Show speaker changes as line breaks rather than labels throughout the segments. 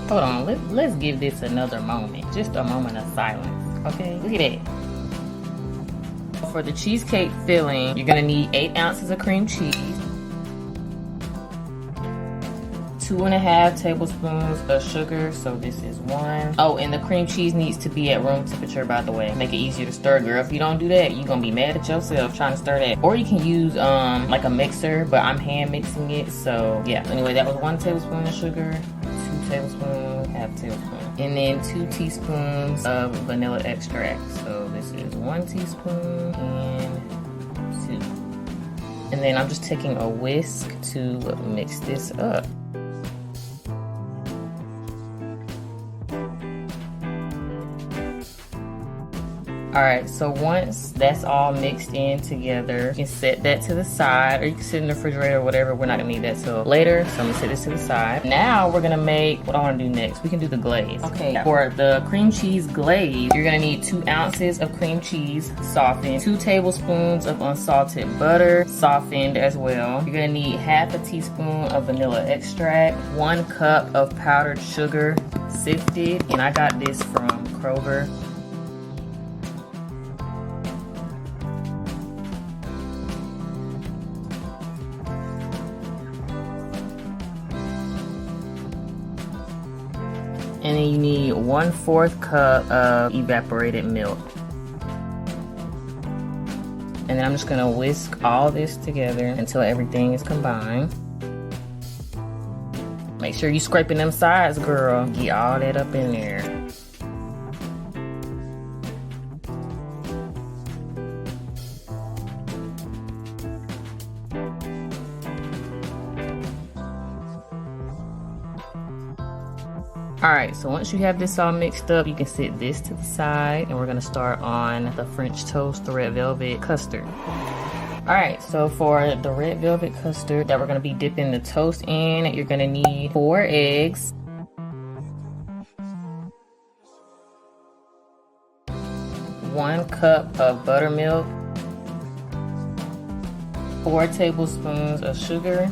Hold on, let's give this another moment. Just a moment of silence, okay? Look at that. For the cheesecake filling, you're gonna need 8 ounces of cream cheese, 2.5 tablespoons of sugar, so this is 1. Oh, and the cream cheese needs to be at room temperature, by the way. Make it easier to stir, girl. If you don't do that, you're gonna be mad at yourself trying to stir that. Or you can use like a mixer, but I'm hand mixing it, so yeah. Anyway, that was 1 tablespoon of sugar, 2 tablespoons, half tablespoon, and then 2 teaspoons of vanilla extract. So this is 1 teaspoon and 2. And then I'm just taking a whisk to mix this up. Alright, so once that's all mixed in together, you can set that to the side, or you can sit in the refrigerator or whatever. We're not gonna need that till later, so I'm gonna set this to the side. Now we're gonna make what I wanna do next. We can do the glaze. Okay, for the cream cheese glaze, you're gonna need 2 ounces of cream cheese softened, 2 tablespoons of unsalted butter softened as well. You're gonna need half a teaspoon of vanilla extract, 1 cup of powdered sugar sifted, and I got this from Kroger. And then you need 1/4 cup of evaporated milk. And then I'm just gonna whisk all this together until everything is combined. Make sure you scraping them sides, girl. Get all that up in there. Alright, so once you have this all mixed up, you can set this to the side, and we're gonna start on the French toast, the red velvet custard. Alright, so for the red velvet custard that we're gonna be dipping the toast in, you're gonna need 4 eggs, 1 cup of buttermilk, 4 tablespoons of sugar,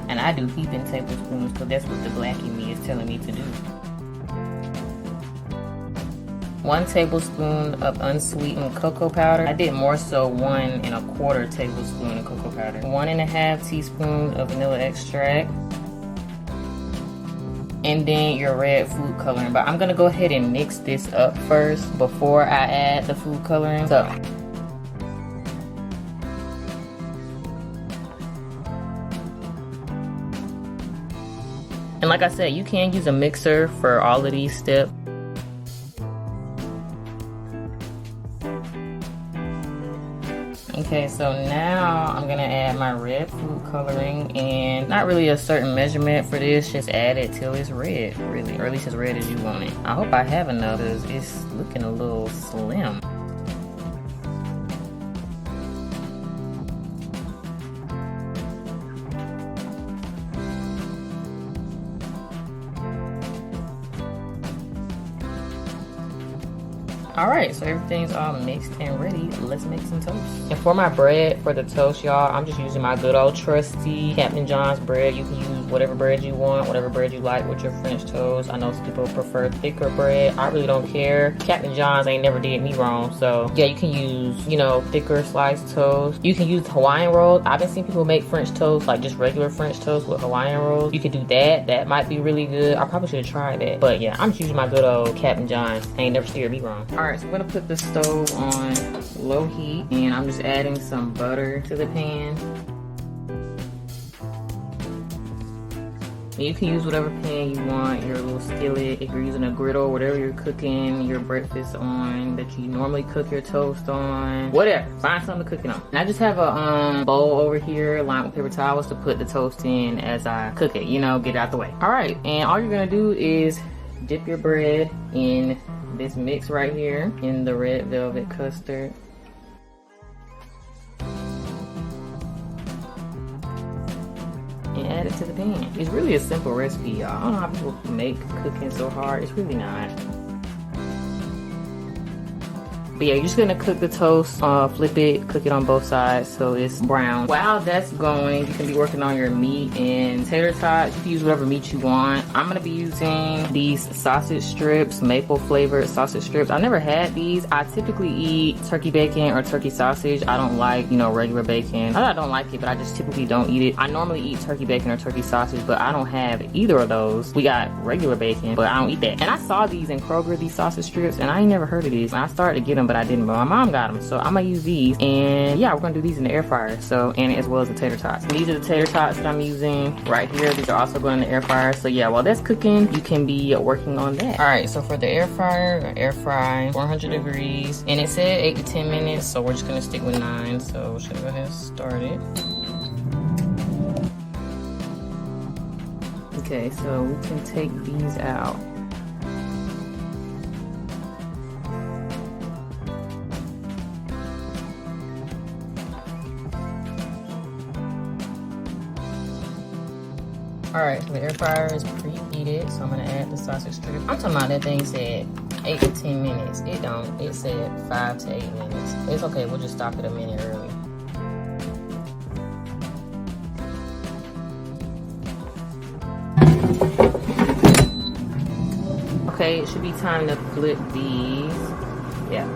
and I do heaping tablespoons because that's what the black in me is telling me to do. 1 tablespoon of unsweetened cocoa powder. I did more so 1.25 tablespoon of cocoa powder. 1.5 teaspoons of vanilla extract. And then your red food coloring. But I'm gonna go ahead and mix this up first before I add the food coloring. So, and like I said, you can use a mixer for all of these steps. Okay, so now I'm gonna add my red food coloring, and not really a certain measurement for this, just add it till it's red, really, or at least as red as you want it. I hope I have enough because it's looking a little slim. Alright, so everything's all mixed and ready. Let's make some toast. And for my bread, for the toast, y'all, I'm just using my good old trusty Captain John's bread. You can use whatever bread you want, whatever bread you like with your French toast. I know some people prefer thicker bread. I really don't care. Captain John's ain't never did me wrong. So yeah, you can use, you know, thicker sliced toast. You can use Hawaiian rolls. I've been seeing people make French toast, like just regular French toast with Hawaiian rolls. You could do that. That might be really good. I probably should have tried that. But yeah, I'm just using my good old Captain John's. Ain't never steered me wrong. Alright, so I'm gonna put the stove on low heat, and I'm just adding some butter to the pan. You can use whatever pan you want, your little skillet, if you're using a griddle, whatever you're cooking your breakfast on, that you normally cook your toast on, whatever, find something to cook it on. And I just have a bowl over here lined with paper towels to put the toast in as I cook it, you know, get it out the way. Alright, and all you're gonna do is dip your bread in this mix right here, in the red velvet custard. And add it to the pan. It's really a simple recipe, y'all. I don't know how people make cooking so hard. It's really not. But yeah, you're just gonna cook the toast, flip it, cook it on both sides so it's brown. While that's going, you can be working on your meat and tater tots. You can use whatever meat you want. I'm gonna be using these sausage strips, maple flavored sausage strips. I never had these. I typically eat turkey bacon or turkey sausage. I don't like, you know, regular bacon. I don't like it, but I just typically don't eat it. I normally eat turkey bacon or turkey sausage, but I don't have either of those. We got regular bacon, but I don't eat that. And I saw these in Kroger, these sausage strips, and I ain't never heard of these. And I started to get them, but I didn't. But my mom got them, so I'm gonna use these. And yeah, we're gonna do these in the air fryer. So, and as well as the tater tots. These are the tater tots that I'm using right here. These are also going in the air fryer. So yeah, while that's cooking, you can be working on that. All right, so for the air fryer, air fry 400 degrees, and it said 8 to 10 minutes. So we're just gonna stick with 9. So we're just gonna go ahead and start it. Okay, so we can take these out. Alright, so the air fryer is preheated, so I'm gonna add the sausage strip. I'm talking about that thing said 8 to 10 minutes. It don't. It said 5 to 8 minutes. It's okay, we'll just stop it a minute early. Okay, it should be time to flip these. Yeah.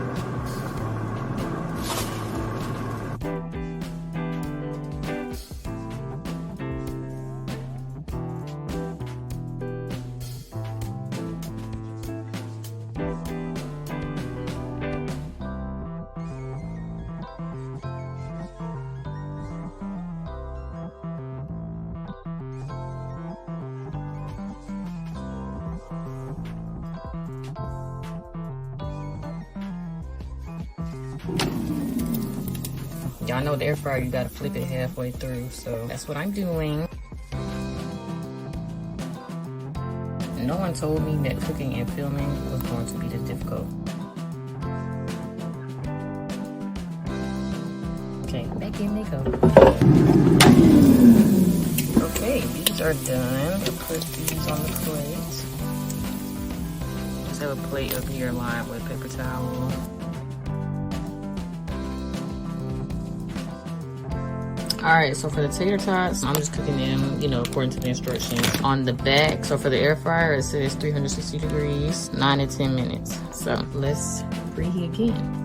Y'all know the air fryer, you gotta flip it halfway through, so that's what I'm doing. No one told me that cooking and filming was going to be this difficult. Okay, back in they go. Okay, these are done. I'll put these on the plate. Just have a plate up here lined with paper towel. Alright, so for the tater tots, I'm just cooking them, you know, according to the instructions on the back. So for the air fryer, it says 360 degrees, 9 to 10 minutes. So let's preheat again.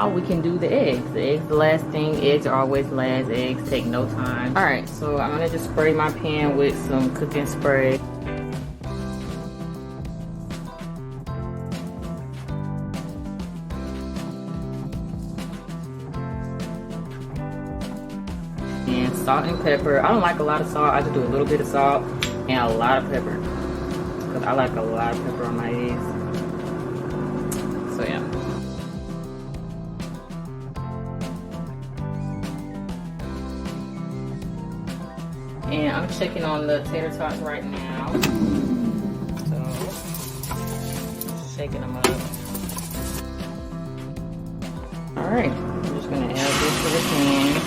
Oh, we can do the eggs. The eggs, the last thing. Eggs are always last. Eggs take no time. All right, so I'm gonna just spray my pan with some cooking spray. And salt and pepper. I don't like a lot of salt. I just do a little bit of salt and a lot of pepper, because I like a lot of pepper on my eggs. So yeah. And I'm checking on the tater tots right now. So, just shaking them up. All right, I'm just gonna add this to the pan.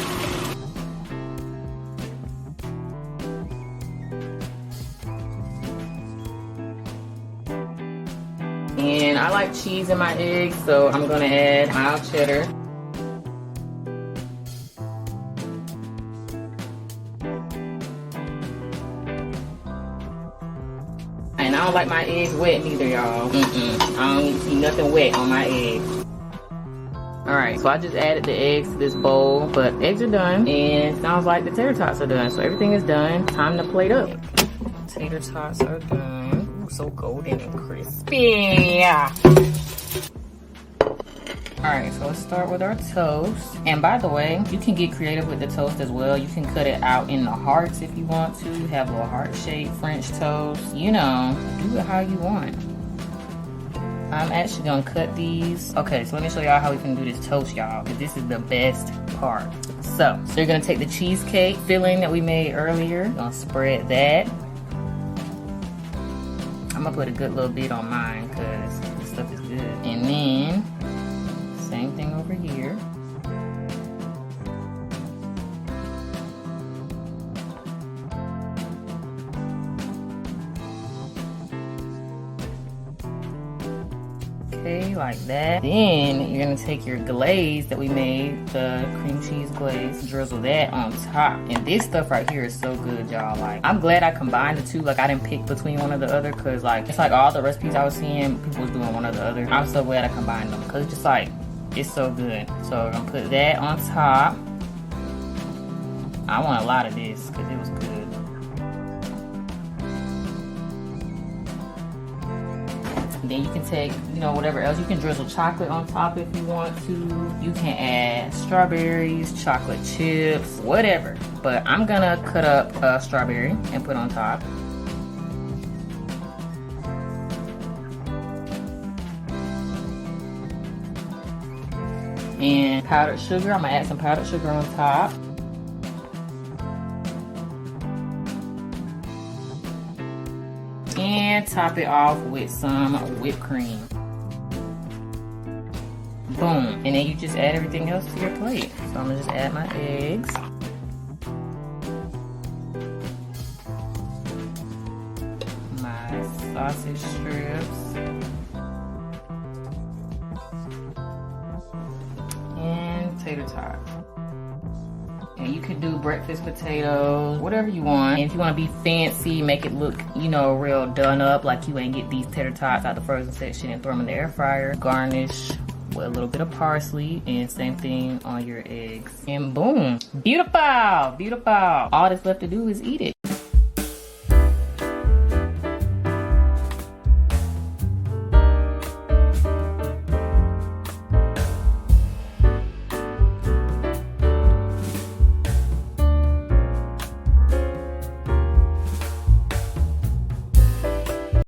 And I like cheese in my eggs, so I'm gonna add mild cheddar. And I don't like my eggs wet neither, y'all. I don't see nothing wet on my eggs. Alright, so I just added the eggs to this bowl, but eggs are done, and it sounds like the tater tots are done. So everything is done. Time to plate up. Tater tots are done. Ooh, so golden and crispy. Alright, so let's start with our toast. And by the way, you can get creative with the toast as well. You can cut it out in the hearts if you want to. You have a little heart-shaped French toast. You know, do it how you want. I'm actually gonna cut these. Okay, so let me show y'all how we can do this toast, y'all, because this is the best part. So you're gonna take the cheesecake filling that we made earlier. You're gonna spread that. I'm gonna put a good little bit on mine because this stuff is good. And then same thing over here. Okay, like that. Then you're gonna take your glaze that we made, the cream cheese glaze, drizzle that on top. And this stuff right here is so good, y'all. Like, I'm glad I combined the two. Like, I didn't pick between one or the other, because like, it's like all the recipes I was seeing, people was doing one or the other. I'm so glad I combined them, because it's just like, it's so good. So we're gonna put that on top. I want a lot of this, because it was good. Then you can take, you know, whatever else. You can drizzle chocolate on top if you want to. You can add strawberries, chocolate chips, whatever. But I'm gonna cut up a strawberry and put on top. And powdered sugar, I'm gonna add some powdered sugar on top. And top it off with some whipped cream. Boom. And then you just add everything else to your plate. So I'm gonna just add my eggs. My sausage strips. And tater tots. And you could do breakfast potatoes, whatever you want. And if you want to be fancy, make it look, you know, real done up, like you ain't get these tater tots out the frozen section and throw them in the air fryer. Garnish with a little bit of parsley, and same thing on your eggs. And boom, beautiful, beautiful. All that's left to do is eat it.